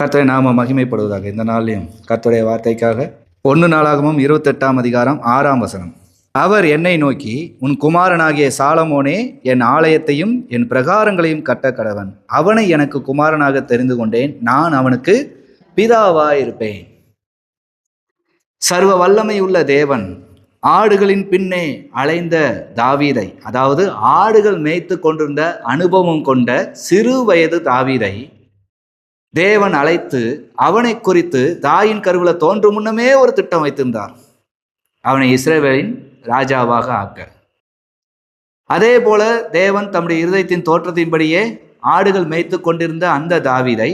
கர்த்தருடைய நாம மகிமைப்படுவதாக. இந்த நாளிலும் கர்த்தருடைய வார்த்தைக்காக 1 நாளாகமம் 28ஆம் அதிகாரம் 6ஆம் வசனம். அவர் என்னை நோக்கி, உன் குமாரனாகிய சாலமோனே என் ஆலயத்தையும் என் பிரகாரங்களையும் கட்ட கடவன். அவனை எனக்கு குமாரனாக தெரிந்து கொண்டேன், நான் அவனுக்கு பிதாவாயிருப்பேன். சர்வ வல்லமை உள்ள தேவன் ஆடுகளின் பின்னே அலைந்த தாவீதை, அதாவது ஆடுகள் மேய்த்து கொண்டிருந்த அனுபவம் கொண்ட சிறு வயது தாவீதை தேவன் அழைத்து அவனை குறித்து தாயின் கருவில தோன்றும் முன்னமே ஒரு திட்டம் வைத்திருந்தார், அவனை இஸ்ரவேலின் ராஜாவாக ஆக்க. அதே போல தேவன் தம்முடைய இருதயத்தின் தோற்றத்தின்படியே ஆடுகள் மேய்த்து கொண்டிருந்த அந்த தாவீதை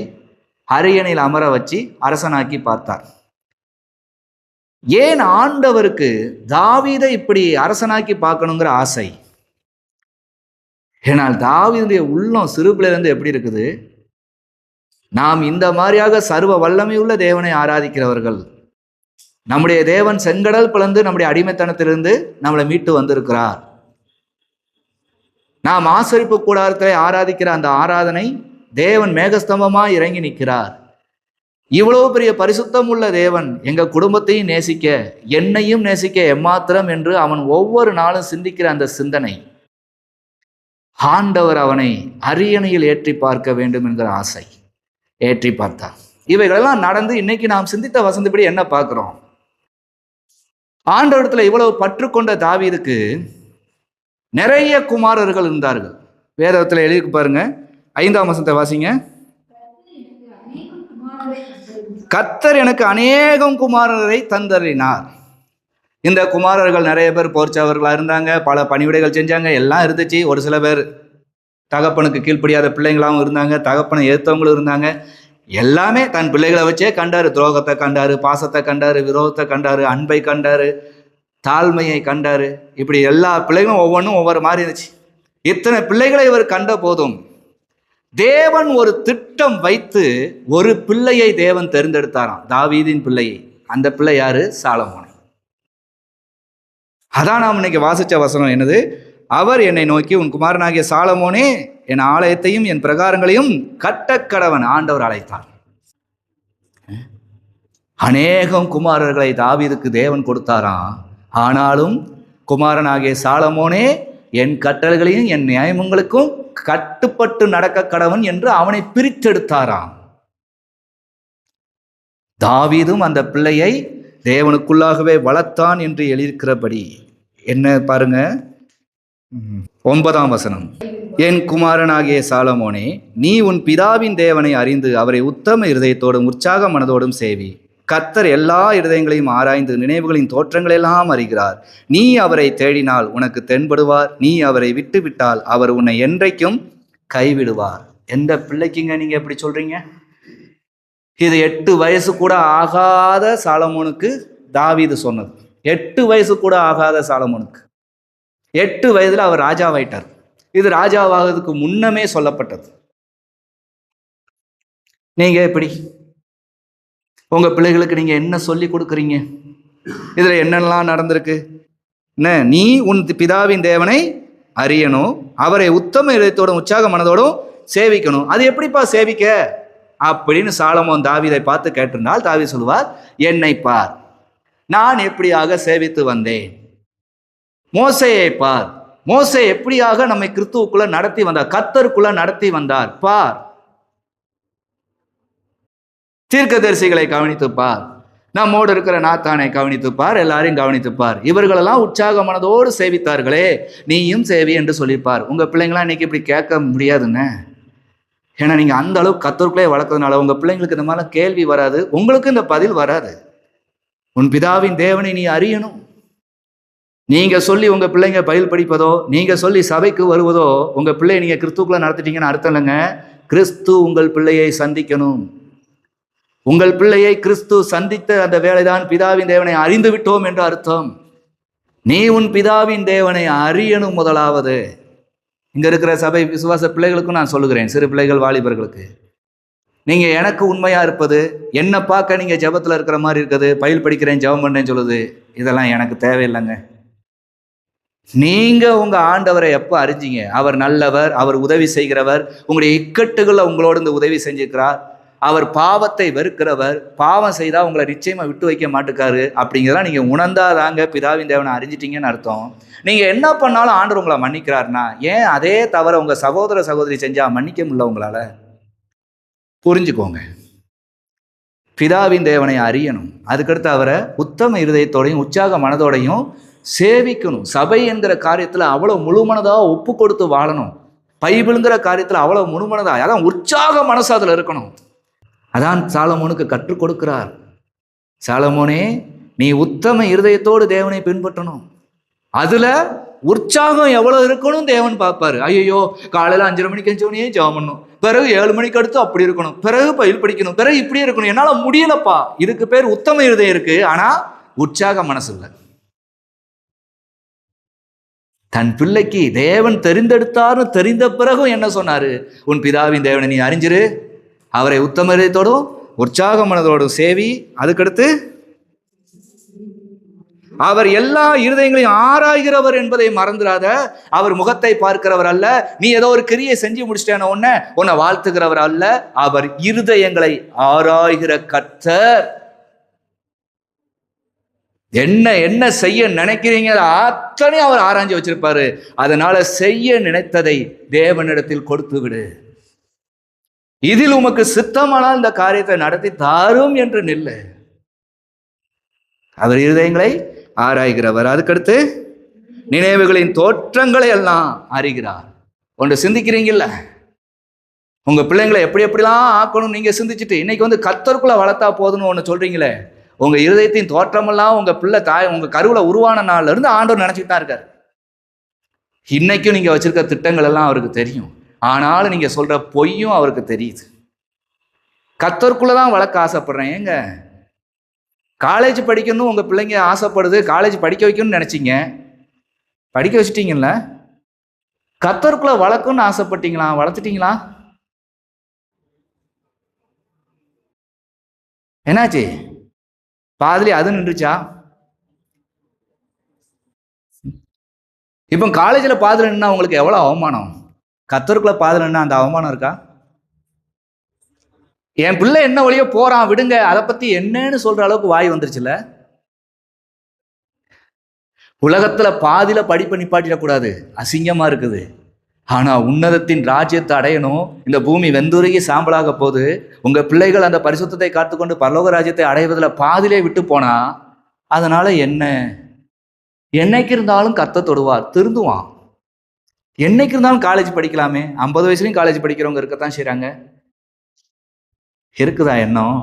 அரியணையில் அமர வச்சு அரசனாக்கி பார்த்தார். ஏன் ஆண்டவருக்கு தாவீதை இப்படி அரசனாக்கி பார்க்கணுங்கிற ஆசை? ஏனால் தாவீதுடைய உள்ளம் சிறு பிள்ளையிலிருந்து எப்படி இருக்குது? நாம் இந்த மாதிரியாக சர்வ வல்லமையுள்ள தேவனை ஆராதிக்கிறவர்கள். நம்முடைய தேவன் செங்கடல் பிளந்து நம்முடைய அடிமைத்தனத்திலிருந்து நம்மளை மீட்டு வந்திருக்கிறார். நாம் ஆசரிப்பு கூடாரத்தை ஆராதிக்கிற அந்த ஆராதனை தேவன் மேகஸ்தம்பமாய் இறங்கி நிற்கிறார். இவ்வளவு பெரிய பரிசுத்தம் உள்ள தேவன் எங்க குடும்பத்தையும் நேசிக்க, என்னையும் நேசிக்க எம்மாத்திரம் என்று அவன் ஒவ்வொரு நாளும் சிந்திக்கிற அந்த சிந்தனை, ஆண்டவர் அவனை அரியணையில் ஏற்றி பார்க்க வேண்டும் என்கிற ஆசை ஏற்றி பார்த்தார். இவைகளெல்லாம் நடந்து இன்னைக்கு நாம் சிந்தித்த வசந்தபடி என்ன பார்க்கிறோம்? ஆண்டவரிடத்துல இவ்வளவு பற்று கொண்ட தாவீதுக்கு நிறைய குமாரர்கள் இருந்தார்கள். வேதத்தில் எழுதி பாருங்க, 5ஆம் வசனத்தை வாசிங்க. கர்த்தர் எனக்கு அநேகம் குமாரரை தந்தறினார். இந்த குமாரர்கள் நிறைய பேர் போர்ச்சவர்களா இருந்தாங்க, பல பணிவிடைகள் செஞ்சாங்க, எல்லாம் இருந்துச்சு. ஒரு சில பேர் தகப்பனுக்கு கீழ்ப்படியாத பிள்ளைங்களாகவும் இருந்தாங்க, தகப்பனை ஏற்றவங்களும் இருந்தாங்க. எல்லாமே தன் பிள்ளைகளை வச்சே கண்டாரு. துரோகத்தை கண்டாரு, பாசத்தை கண்டாரு, விரோதத்தை கண்டாரு, அன்பை கண்டாரு, தாழ்மையை கண்டாரு. இப்படி எல்லா பிள்ளைகளும் ஒவ்வொன்றும் ஒவ்வொரு மாதிரி இருந்துச்சு. இத்தனை பிள்ளைகளை இவர் கண்ட போதும் தேவன் ஒரு திட்டம் வைத்து ஒரு பிள்ளையை தேவன் தேர்ந்தெடுத்தாராம், தாவீதின் பிள்ளையை. அந்த பிள்ளை யாரு? சாலமோன். அதான் நாம் இன்னைக்கு வாசிச்ச வசனம் என்னது? அவர் என்னை நோக்கி, உன் குமாரனாகிய சாலமோனே என் ஆலயத்தையும் என் பிரகாரங்களையும் கட்டக்கடவன். ஆண்டவர் அழைத்தார். அநேகம் குமாரர்களை தாவீதுக்கு தேவன் கொடுத்தாராம். ஆனாலும் குமாரனாகிய சாலமோனே என் கட்டளைகளையும் என் நியாயங்களுக்கும் கட்டுப்பட்டு நடக்க கடவன் என்று அவனை பிரித்தெடுத்தாராம். தாவீதும் அந்த பிள்ளையை தேவனுக்குள்ளாகவே வளர்த்தான் என்று எழுதியிருக்கிறபடி என்ன பாருங்க, 9ஆம் வசனம். என் குமாரனாகிய சாலமோனே, நீ உன் பிதாவின் தேவனை அறிந்து அவரை உத்தம இருதயத்தோடும் உற்சாக மனதோடும் சேவி. கர்த்தர் எல்லா இருதயங்களையும் ஆராய்ந்து நினைவுகளின் தோற்றங்களெல்லாம் அறிகிறார். நீ அவரை தேடினால் உனக்கு தென்படுவார், நீ அவரை விட்டு விட்டால் அவர் உன்னை என்றைக்கும் கைவிடுவார். எந்த பிள்ளைக்குங்க நீங்க எப்படி சொல்றீங்க? இது 8 வயசு கூட ஆகாத சாலமோனுக்கு தாவீது சொன்னது. 8 வயசு கூட ஆகாத சாலமோனுக்கு 8 வயதுல அவர் ராஜாவாயிட்டார். இது ராஜாவாகிறதுக்கு முன்னமே சொல்லப்பட்டது. நீங்க எப்படி உங்க பிள்ளைகளுக்கு நீங்க என்ன சொல்லி கொடுக்குறீங்க? இதுல என்னெல்லாம் நடந்திருக்கு? என்ன, நீ உன் பிதாவின் தேவனை அறியணும், அவரை உத்தம இதயத்தோடும் உற்சாக மனதோடும் சேவிக்கணும். அது எப்படிப்பா சேவிக்க அப்படின்னு சாலமோன் தாவீதை பார்த்து கேட்டிருந்தால் தாவீது சொல்லுவார், என்னை பார், நான் எப்படியாக சேவித்து வந்தேன். மோசேயை பார், மோசே எப்படியாக நம்மை கிறிஸ்துவுக்குள்ள நடத்தி வந்தார், கர்த்தருக்குள்ள நடத்தி வந்தார் பார். தீர்க்கதரிசிகளை கவனித்துப்பார், நம்மோடு இருக்கிற நாத்தானை கவனித்துப்பார், எல்லாரையும் கவனித்துப்பார். இவர்களெல்லாம் உற்சாக மனதோடு சேவித்தார்களே, நீயும் சேவி என்று சொல்லிப்பார். உங்க பிள்ளைங்களாம் இன்னைக்கு இப்படி கேட்க முடியாதுங்க. ஏன்னா நீங்க அந்த அளவுக்கு கர்த்தருக்குள்ளே வளர்க்கறதுனால உங்க பிள்ளைங்களுக்கு இந்த மாதிரி கேள்வி வராது, உங்களுக்கு இந்த பதில் வராது. உன் பிதாவின் தேவனை நீ அறியணும். நீங்க சொல்லி உங்க பிள்ளைங்க பயில் படிப்பதோ, நீங்க சொல்லி சபைக்கு வருவதோ உங்க பிள்ளையை நீங்க கிறிஸ்துக்குள்ள நடத்திட்டீங்கன்னு அர்த்தம் இல்லைங்க. கிறிஸ்து உங்கள் பிள்ளையை சந்திக்கணும். உங்கள் பிள்ளையை கிறிஸ்து சந்தித்த அந்த வேலைதான் பிதாவின் தேவனை அறிந்து விட்டோம் என்று அர்த்தம். நீ உன் பிதாவின் தேவனை அறியணும். முதலாவது இங்க இருக்கிற சபை விசுவாச பிள்ளைகளுக்கும் நான் சொல்லுகிறேன், சிறு பிள்ளைகள், வாலிபர்களுக்கு, நீங்க எனக்கு உண்மையா இருப்பது, என்ன பார்க்க நீங்க ஜெபத்துல இருக்கிற மாதிரி இருக்குது, பயில் படிக்கிறேன் ஜெபம் பண்ணேன்னு சொல்லுது, இதெல்லாம் எனக்கு தேவையில்லைங்க. நீங்க உங்க ஆண்டவரை எப்ப அறிஞ்சீங்க? அவர் நல்லவர், அவர் உதவி செய்கிறவர், உங்களுடைய இக்கட்டுகளை உங்களோடு இந்த உதவி செஞ்சிருக்கிறார். அவர் பாவத்தை வெறுக்கிறவர். பாவம் செய்தா உங்களை நிச்சயமா விட்டு வைக்க மாட்டுக்காரு. அப்படிங்கிறதெல்லாம் நீங்க உணர்ந்தாதாங்க பிதாவின் தேவனை அறிஞ்சிட்டீங்கன்னு அர்த்தம். நீங்க என்ன பண்ணாலும் ஆண்டவர் உங்களை மன்னிக்கிறாருன்னா, ஏன் அதே தவிர உங்க சகோதர சகோதரி செஞ்சா மன்னிக்க முடியல உங்களால? புரிஞ்சுக்கோங்க. பிதாவின் தேவனை அறியணும். அதுக்கடுத்து அவரை உத்தம இருதயத்தோடையும் உற்சாக மனதோடையும் சேவிக்கணும். சபை என்கிற காரியத்துல அவ்வளவு முழுமனதா ஒப்பு கொடுத்து வாழணும். பைபிள்ங்கிற காரியத்துல அவ்வளவு முழுமனதா, அதான் உற்சாக மனசு அதுல இருக்கணும். அதான் சாலமோனுக்கு கற்றுக் கொடுக்கிறார். சாலமோனே, நீ உத்தம இருதயத்தோடு தேவனை பின்பற்றணும். அதுல உற்சாகம் எவ்வளவு இருக்கணும் தேவன் பார்ப்பாரு. ஐயோ, காலையில 5:30 மணிக்கு எஞ்சவனையே ஜெபம் பண்ணணும், பிறகு 7 மணிக்கு அடுத்து அப்படி இருக்கணும், பிறகு பயில் படிக்கணும், பிறகு இப்படியே இருக்கணும், என்னால முடியலப்பா. இதுக்கு பேர் உத்தம இருதயம் இருக்கு, ஆனா உற்சாக மனசு இல்லை. தன் பிள்ளைக்கு தேவன் தெரிந்தெடுத்தார்னு தெரிந்த பிறகும் என்ன சொன்னாரு? உன் பிதாவின் தேவனை நீ அறிஞ்சிரு, அவரை உத்தம இருதயத்தோடும் உற்சாக மனதோடும் சேவி. அதுக்கடுத்து அவர் எல்லா இருதயங்களையும் ஆராய்கிறவர் என்பதை மறந்துடாத. அவர் முகத்தை பார்க்கிறவர் அல்ல. நீ ஏதோ ஒரு கிரியை செஞ்சு முடிச்சிட்டேன உன்னை வாழ்த்துகிறவர் அல்ல. அவர் இருதயங்களை ஆராய்கிற கர்த்தர். என்ன என்ன செய்ய நினைக்கிறீங்க அத்தனை அவர் ஆராய்ச்சி வச்சிருப்பாரு. அதனால செய்ய நினைத்ததை தேவனிடத்தில் கொடுத்து விடு. இதில் உமக்கு சித்தமானால் இந்த காரியத்தை நடத்தி தாரும் என்று நில்ல. அவர் இருதயங்களை ஆராய்கிறவர். அதுக்கடுத்து நினைவுகளின் தோற்றங்களை எல்லாம் அறிகிறார். ஒன்று சிந்திக்கிறீங்கல்ல, உங்க பிள்ளைங்களை எப்படி எப்படிலாம் ஆக்கணும் நீங்க சிந்திச்சுட்டு இன்னைக்கு கர்த்தருக்குள்ள வளர்த்தா போதுன்னு ஒன்று சொல்றீங்களே, உங்க இருதயத்தின் தோற்றமெல்லாம் உங்க பிள்ளை உங்க கருவுல உருவான நாள்ல இருந்து ஆண்டவர் நினைச்சுட்டு தான் இருக்காரு. இன்னைக்கும் நீங்க வச்சிருக்க திட்டங்கள் எல்லாம் அவருக்கு தெரியும். ஆனாலும் நீங்க சொல்ற பொய்யும் அவருக்கு தெரியுது. கர்த்தருக்குள்ளதான் வளர்க்க ஆசைப்படுறேன். ஏங்க, காலேஜ் படிக்கணும் உங்க பிள்ளைங்க ஆசைப்படுது, காலேஜ் படிக்க வைக்கணும்னு நினைச்சிங்க, படிக்க வச்சுட்டீங்கல்ல. கர்த்தருக்குள்ள வளர்க்கணும்னு ஆசைப்பட்டீங்களா? வளர்த்துட்டீங்களா? என்னாச்சு? பாதிலே அது நின்றுச்சா? இப்போ காலேஜில் பாதில நின்னா உங்களுக்கு எவ்வளோ அவமானம். கர்த்தருக்குள்ள பாதில நின்னா அந்த அவமானம் இருக்கா? என் பிள்ளை என்ன வழியோ போறான் விடுங்க, அதை பத்தி என்னன்னு சொல்ற அளவுக்கு வாய் வந்துருச்சுல. உலகத்துல பாதியில படிப்பை நிப்பாட்டிடக்கூடாது, அசிங்கமா இருக்குது. ஆனா உன்னதத்தின் ராஜ்யத்தை அடையணும். இந்த பூமி வெந்துருகி சாம்பலாக போது, உங்க பிள்ளைகள் அந்த பரிசுத்தத்தை காத்துக்கொண்டு பரலோக ராஜ்யத்தை அடைவதில் பாதிலே விட்டு போனா அதனால என்ன? என்னைக்கு இருந்தாலும் கர்த்தர் தொடுவார், திருந்துவான். என்னைக்கு இருந்தாலும் காலேஜ் படிக்கலாமே. 50 வயசுலயும் காலேஜ் படிக்கிறவங்க இருக்கத்தான் செய்றாங்க. இருக்குதா எண்ணம்?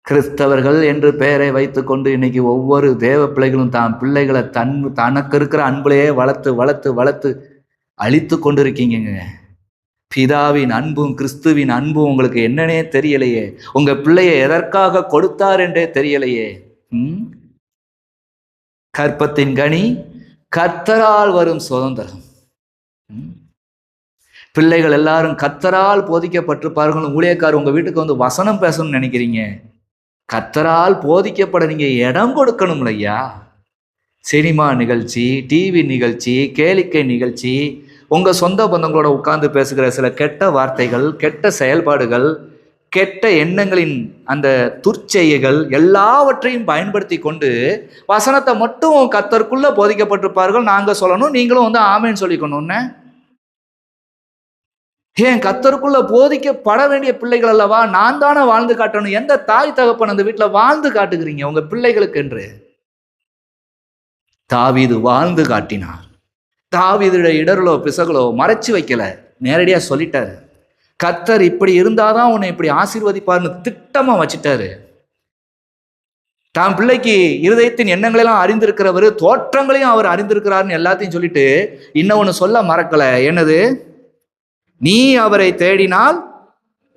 கிறிஸ்தவர்கள் என்று பெயரை வைத்துக்கொண்டு இன்னைக்கு ஒவ்வொரு தேவ பிள்ளைகளும் தான் பிள்ளைகளை தனக்கு இருக்கிற அன்புலையே வளர்த்து வளர்த்து வளர்த்து அழித்து கொண்டு இருக்கீங்க. பிதாவின் அன்பும் கிறிஸ்துவின் அன்பும் உங்களுக்கு என்னன்னே தெரியலையே. உங்க பிள்ளையை எதற்காக கொடுத்தார் என்றே தெரியலையே. கற்பத்தின் கனி கர்த்தரால் வரும் சுதந்திரம். பிள்ளைகள் எல்லாரும் கர்த்தரால் போதிக்கப்பட்டிருப்பார்கள். ஊழியக்காரர் உங்க வீட்டுக்கு வசனம் பேசணும்னு நினைக்கிறீங்க, கர்த்தரால் போதிக்கப்பட நீங்க இடம் கொடுக்கணும் இல்லையா? சினிமா நிகழ்ச்சி, டிவி நிகழ்ச்சி, கேளிக்கை நிகழ்ச்சி, உங்க சொந்த பந்தங்களோட உட்கார்ந்து பேசுகிற சில கெட்ட வார்த்தைகள், கெட்ட செயல்பாடுகள், கெட்ட எண்ணங்களின் அந்த துர்ச்செய்கைகள் எல்லாவற்றையும் பயன்படுத்தி கொண்டு வசனத்தை மட்டும் கர்த்தருக்குள்ள போதிக்கப்பட்டிருப்பார்கள் நாங்க சொல்லணும், நீங்களும் ஆமேன்னு சொல்லிக்கணும்னு. ஏன் கர்த்தருக்குள்ள போதிக்கப்பட வேண்டிய பிள்ளைகள் அல்லவா? நான் தானே வாழ்ந்து காட்டணும். எந்த தாய் தகப்பன் அந்த வீட்டுல வாழ்ந்து காட்டுகிறீங்க உங்க பிள்ளைகளுக்கு என்று? தாவீது வாழ்ந்து காட்டினார். தாவீதுடைய இடர்களோ பிசகளோ மறைச்சு வைக்கல, நேரடியா சொல்லிட்டாரு. கர்த்தர் இப்படி இருந்தாதான் உன்னை இப்படி ஆசீர்வதிப்பார்னு திட்டமா வச்சுட்டாரு. தான் பிள்ளைக்கு இருதயத்தின் எண்ணங்களெல்லாம் அறிந்திருக்கிறவர், தோற்றங்களையும் அவர் அறிந்திருக்கிறாருன்னு எல்லாத்தையும் சொல்லிட்டு இன்னொன்னு சொல்ல மறக்கல. என்னது? நீ அவரை தேடினால்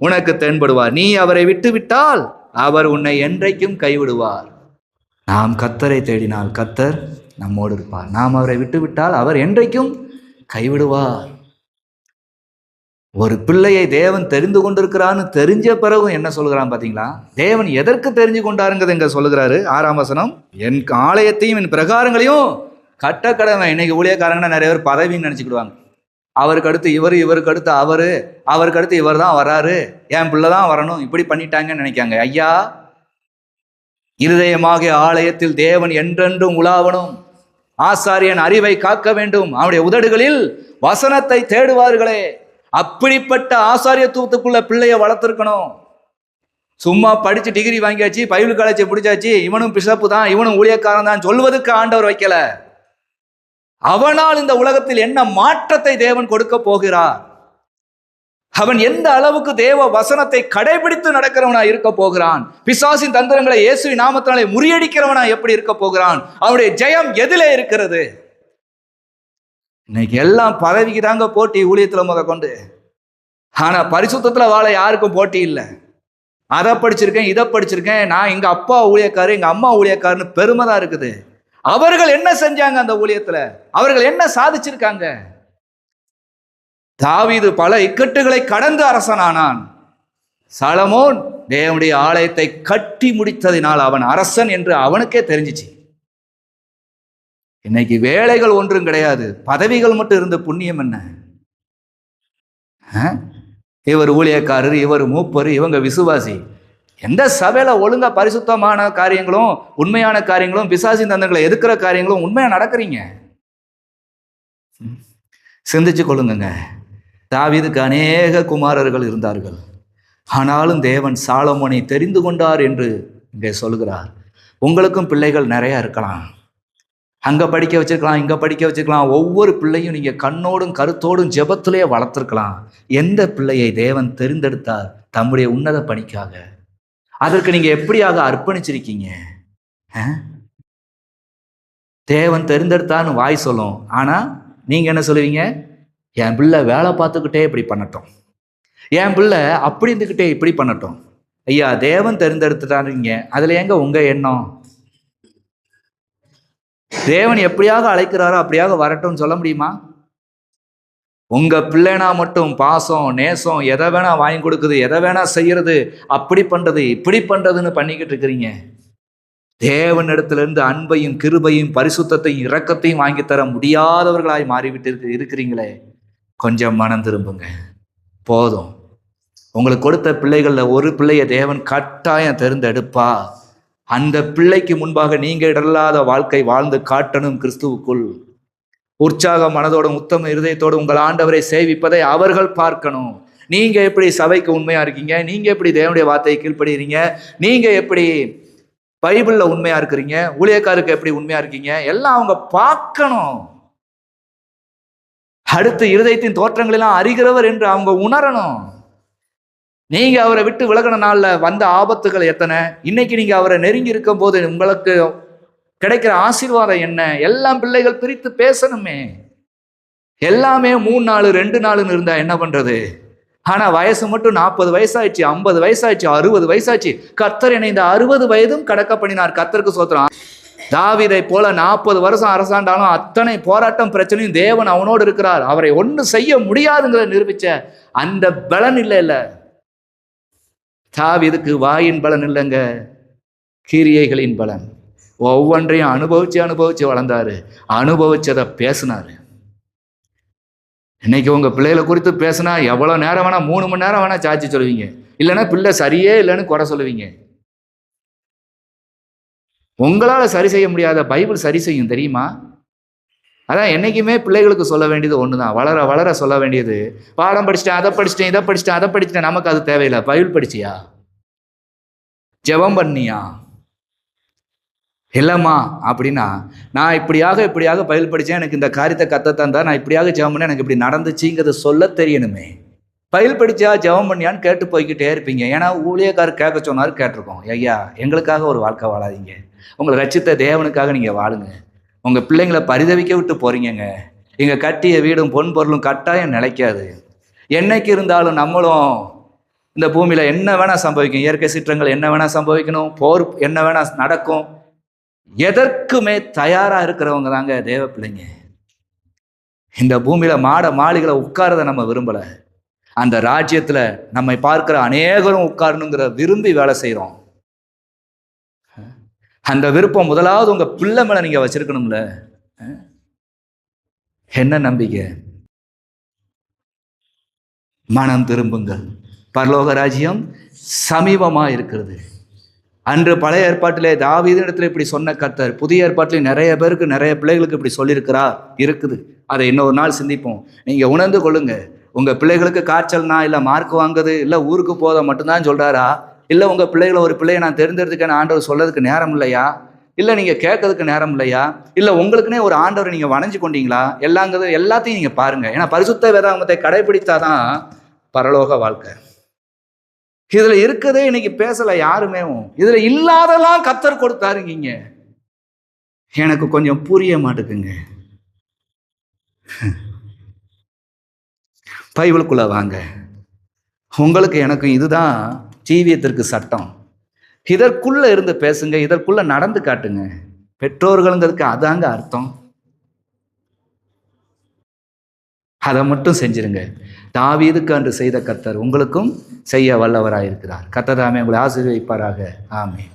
உனக்கு தென்படுவார், நீ அவரை விட்டு விட்டால் அவர் உன்னை என்றைக்கும் கைவிடுவார். நாம் கர்த்தரை தேடினால் கர்த்தர் நம்மோடு இருப்பார், நாம் அவரை விட்டு விட்டால் அவர் என்றைக்கும் கைவிடுவார். ஒரு பிள்ளையை தேவன் தெரிந்து கொண்டிருக்கிறான்னு தெரிஞ்ச பிறகும் என்ன சொல்கிறான் பாத்தீங்களா? தேவன் எதற்கு தெரிஞ்சு கொண்டாருங்கிறது இங்க சொல்லுகிறாரு. 6ஆம் வசனம், என் ஆலயத்தையும் என் பிரகாரங்களையும் கட்ட கடமை. இன்னைக்கு ஊழியக்காரங்கன்னா நிறைய பேர் பதவின்னு நினைச்சுக்கிடுவாங்க. அவருக்கு அடுத்து இவர், இவருக்கு அடுத்து அவரு, அவருக்கு அடுத்து இவர் தான் வராரு, என் பிள்ளை தான் வரணும், இப்படி பண்ணிட்டாங்கன்னு நினைக்காங்க. ஐயா, இருதயமாகிய ஆலயத்தில் தேவன் என்றென்றும் உலாவணும். ஆசாரியன் அறிவை காக்க வேண்டும். அவனுடைய உதடுகளில் வசனத்தை தேடுவார்களே. அப்படிப்பட்ட ஆசாரியத்துவத்துக்குள்ள பிள்ளைய வளர்த்திருக்கணும். சும்மா படிச்சு டிகிரி வாங்கியாச்சு, பைபிள் காலேஜை பிடிச்சாச்சு, இவனும் பிஷப்பு தான், இவனும் ஊழியக்காரன் தான் சொல்வதற்கு ஆண்டவர் வைக்கல. அவனால் இந்த உலகத்தில் என்ன மாற்றத்தை தேவன் கொடுக்க போகிறார், அவன் எந்த அளவுக்கு தேவ வசனத்தை கடைபிடித்து நடக்கிறவனா இருக்க போகிறான், பிசாசின் தந்திரங்களை இயேசுவின் நாமத்தினாலே முறியடிக்கிறவனா எப்படி இருக்க போகிறான், அவனுடைய ஜெயம் எதிலே இருக்கிறது? இன்னைக்கு எல்லாம் பதவிக்கு தாங்க போட்டி, ஊழியத்துல முத கொண்டு. ஆனா பரிசுத்தத்துல வாழ யாருக்கும் போட்டி இல்லை. அதை படிச்சிருக்கேன், இதை படிச்சிருக்கேன், நான் எங்க அப்பா ஊழியக்காரு, எங்க அம்மா ஊழியக்காருன்னு பெருமை தான் இருக்குது. அவர்கள் என்ன செஞ்சாங்க அந்த ஊழியத்துல? அவர்கள் என்ன சாதிச்சிருக்காங்க? தாவீது பல இக்கட்டுகளை கடந்து அரசனானான். சாலமோன் தேவனுடைய ஆலயத்தை கட்டி முடித்ததினால் அவன் அரசன் என்று அவனுக்கே தெரிஞ்சிச்சு. இன்னைக்கு வேலைகள் ஒன்றும் கிடையாது, பதவிகள் மட்டும் இருந்த புண்ணியம் என்ன? இவர் ஊழியக்காரர், இவர் மூப்பர், இவங்க விசுவாசி. எந்த சபையில ஒழுங்கா பரிசுத்தமான காரியங்களும் உண்மையான காரியங்களும் பிசாசின் தந்தங்களை எதிர்க்கிற காரியங்களும் உண்மையா நடக்கிறீங்க? சிந்திச்சு கொள்ளுங்க. தாவீதுக்கு அநேக குமாரர்கள் இருந்தார்கள். ஆனாலும் தேவன் சாலமோனை தெரிந்து கொண்டார் என்று இங்கே சொல்கிறார். உங்களுக்கும் பிள்ளைகள் நிறைய இருக்கலாம். அங்க படிக்க வச்சிருக்கலாம், இங்க படிக்க வச்சிருக்கலாம். ஒவ்வொரு பிள்ளையும் நீங்க கண்ணோடும் கருத்தோடும் ஜெபத்திலே வளர்த்திருக்கலாம். எந்த பிள்ளையை தேவன் தெரிந்தெடுத்தார் தம்முடைய உன்னத பணிக்காக, அதற்கு நீங்க எப்படியாக அர்ப்பணிச்சிருக்கீங்க? தேவன் தெரிந்தெடுத்தான்னு வாய் சொல்லும், ஆனா நீங்க என்ன சொல்லுவீங்க? என் பிள்ளை வேலை பார்த்துக்கிட்டே இப்படி பண்ணட்டும், என் பிள்ளை அப்படி இருந்துக்கிட்டே இப்படி பண்ணட்டும். ஐயா, தேவன் தெரிந்தெடுத்துட்டாருங்க, அதுல எங்க உங்க எண்ணம்? தேவன் எப்படியாக அழைக்கிறாரோ அப்படியாக வரட்டும்னு சொல்ல முடியுமா? உங்க பிள்ளைனா மட்டும் பாசம் நேசம் எதை வேணா வாங்கி கொடுக்குது, எதை வேணா செய்யறது, அப்படி பண்றது இப்படி பண்றதுன்னு பண்ணிக்கிட்டு இருக்கிறீங்க. தேவன் இடத்துல இருந்து அன்பையும் கிருபையும் பரிசுத்தையும் இரக்கத்தையும் வாங்கி தர முடியாதவர்களாய் மாறிவிட்டு இருக்கிறீங்களே. கொஞ்சம் மனம் திரும்புங்க. போதும். உங்களுக்கு கொடுத்த பிள்ளைகள்ல ஒரு பிள்ளைய தேவன் கட்டாயம் தேர்ந்தெடுப்பா. அந்த பிள்ளைக்கு முன்பாக நீங்க இடர்லாத வாழ்க்கை வாழ்ந்து காட்டணும். கிறிஸ்துவுக்குள் உற்சாக மனதோடும் உத்தம இருதயத்தோடு உங்கள் ஆண்டவரை சேவிப்பதை அவர்கள் பார்க்கணும். நீங்க எப்படி சபைக்கு உண்மையா இருக்கீங்க, நீங்க எப்படி தேவனுடைய வார்த்தையை கீழ்ப்படுகிறீங்க, நீங்க எப்படி பைபிள்ல உண்மையா இருக்கிறீங்க, ஊழியக்காருக்கு எப்படி உண்மையா இருக்கீங்க, எல்லாம் அவங்க பார்க்கணும். அடுத்து இருதயத்தின் தோற்றங்களெல்லாம் அறிகிறவர் என்று அவங்க உணரணும். நீங்க அவரை விட்டு விலகின நாள்ல வந்த ஆபத்துகள் எத்தனை, இன்னைக்கு நீங்க அவரை நெருங்கி இருக்கும் போது உங்களுக்கு கிடைக்கிற ஆசீர்வாதம் என்ன? எல்லாம் பிள்ளைகள் பிரித்து பேசணுமே. எல்லாமே 3 நாள் 2 நாள்னு இருந்தா என்ன பண்றது? ஆனா வயசு மட்டும் 40 வயசாயிடுச்சு, 50 வயசாயிடுச்சு, 60 வயசாச்சு. கர்த்தர் என்னை இந்த 60 வயதும் கடக்க பண்ணினார். கர்த்தருக்கு சோத்திரம். தாவீதை போல 40 வருஷம் அரசாண்டாலும் அத்தனை போராட்டம் பிரச்சனையும் தேவன் அவனோடு இருக்கிறார். அவரை ஒன்றும் செய்ய முடியாதுங்கிறத நிரூபிச்ச அந்த பலன் இல்ல. தாவீதுக்கு வாயின் பலன் இல்லைங்க, கிரியைகளின் பலன். ஒவ்வொன்றையும் அனுபவிச்சு வளர்ந்தாரு, அனுபவிச்சதை பேசினாரு. இன்னைக்கு உங்க பிள்ளைகளை குறித்து பேசினா எவ்வளவு நேரம் வேணா, 3 மணி நேரம் வேணா சாட்சி சொல்லுவீங்க, இல்லைன்னா பிள்ளை சரியே இல்லைன்னு குறை சொல்லுவீங்க. உங்களால சரி செய்ய முடியாத பைபிள் சரி செய்யும், தெரியுமா? அதான் என்னைக்குமே பிள்ளைகளுக்கு சொல்ல வேண்டியது ஒண்ணுதான், வளர வளர சொல்ல வேண்டியது. பாடம் படிச்சுட்டேன், அதை படிச்சுட்டேன், இதை படிச்சுட்டேன், அதை படிச்சுட்டேன், நமக்கு அது தேவையில்லை. பைபிள் படிச்சியா? ஜெபம் பண்ணியா? இல்லம்மா அப்படின்னா, நான் இப்படியாக பைபிள் படித்தேன், எனக்கு இந்த காரியத்தை கத்தத்தந்தா, நான் இப்படியாக ஜெபம் பண்ணேன், எனக்கு இப்படி நடந்துச்சுங்கிறத சொல்ல தெரியணுமே. பைபிள் படிச்சா ஜெபம் பண்ணியான்னு கேட்டு போய்கிட்டே இருப்பீங்க. ஏன்னா ஊழியக்காரர் கேட்க சொன்னாரு, கேட்டிருக்கோம். ஐயா, எங்களுக்காக ஒரு வாழ்க்கை வாழாதீங்க, உங்களை ரட்சித்த தேவனுக்காக நீங்க வாழுங்க. உங்க பிள்ளைங்களை பரிதவிக்க விட்டு போறீங்க. இங்க கட்டிய வீடும் பொன் பொருளும் கட்டாயம் நிலைக்காது. என்னைக்கு இருந்தாலும் நம்மளும் இந்த பூமியில என்ன வேணா சம்பவிக்கும், இயற்கை சீற்றங்கள் என்ன வேணா சம்பவிக்கணும், போர் என்ன வேணா நடக்கும், எதற்குமே தயாரா இருக்கிறவங்க தாங்க தேவ பிள்ளைங்க. இந்த பூமியில மாளிகளை உட்காரத நம்ம விரும்பல. அந்த ராஜ்யத்துல நம்மை பார்க்கிற அநேகரும் உட்காரணுங்கிற விரும்பி வேலை செய்யறோம். அந்த விருப்பம் முதலாவது உங்க பிள்ளை மேல நீங்க வச்சிருக்கணும்ல. என்ன நம்பிக்கை? மனம் திரும்புங்கள், பரலோக ராஜ்யம் சமீபமாக இருக்கிறது. அன்று பழைய ஏற்பாட்டிலே தாவீது இடத்துல இப்படி சொன்ன கர்த்தர் புதிய ஏற்பாட்டிலே நிறைய பேருக்கு, நிறைய பிள்ளைகளுக்கு இப்படி சொல்லியிருக்கிறார் இருக்குது. அதை இன்னொரு நாள் சிந்திப்போம். நீங்கள் உணர்ந்து கொள்ளுங்க. உங்கள் பிள்ளைகளுக்கு காய்ச்சல்னா, இல்லை மார்க் வாங்குது, இல்லை ஊருக்கு போத மட்டும்தான் சொல்கிறாரா? இல்லை உங்கள் பிள்ளைகளை ஒரு பிள்ளையை நான் தெரிந்தெடுத்துக்கேன்னு ஆண்டவர் சொல்லதுக்கு நேரம் இல்லையா? இல்லை நீங்கள் கேட்கறதுக்கு நேரம் இல்லையா? இல்லை உங்களுக்குன்னே ஒரு ஆண்டவரை நீங்கள் வணைஞ்சு கொண்டீங்களா? எல்லாத்தையும் நீங்கள் பாருங்கள். ஏன்னா பரிசுத்த வேதாகமத்தை கடைபிடித்தாதான் பரலோக வாழ்க்கை. இதுல இருக்கதே இன்னைக்கு பேசல யாருமே. இதுல இல்லாதெல்லாம் கர்த்தர் கொடுத்தாருங்க. எனக்கு கொஞ்சம் புரிய மாட்டேங்குங்க. பைபிளுக்குள்ள வாங்க. உங்களுக்கு எனக்கும் இதுதான் ஜீவியத்திற்கு சட்டம். இதற்குள்ள இருந்து பேசுங்க, இதற்குள்ள நடந்து காட்டுங்க. பெற்றோர்களுங்கிறதுக்கு அதாங்க அர்த்தம். அதை மட்டும் செஞ்சிருங்க. தாவீதுக்கு அன்று செய்த கர்த்தர் உங்களுக்கும் செய்ய வல்லவராயிருக்கிறார். கர்த்தர் தாமே உங்களை ஆசீர்வதிப்பாராக. ஆமென்.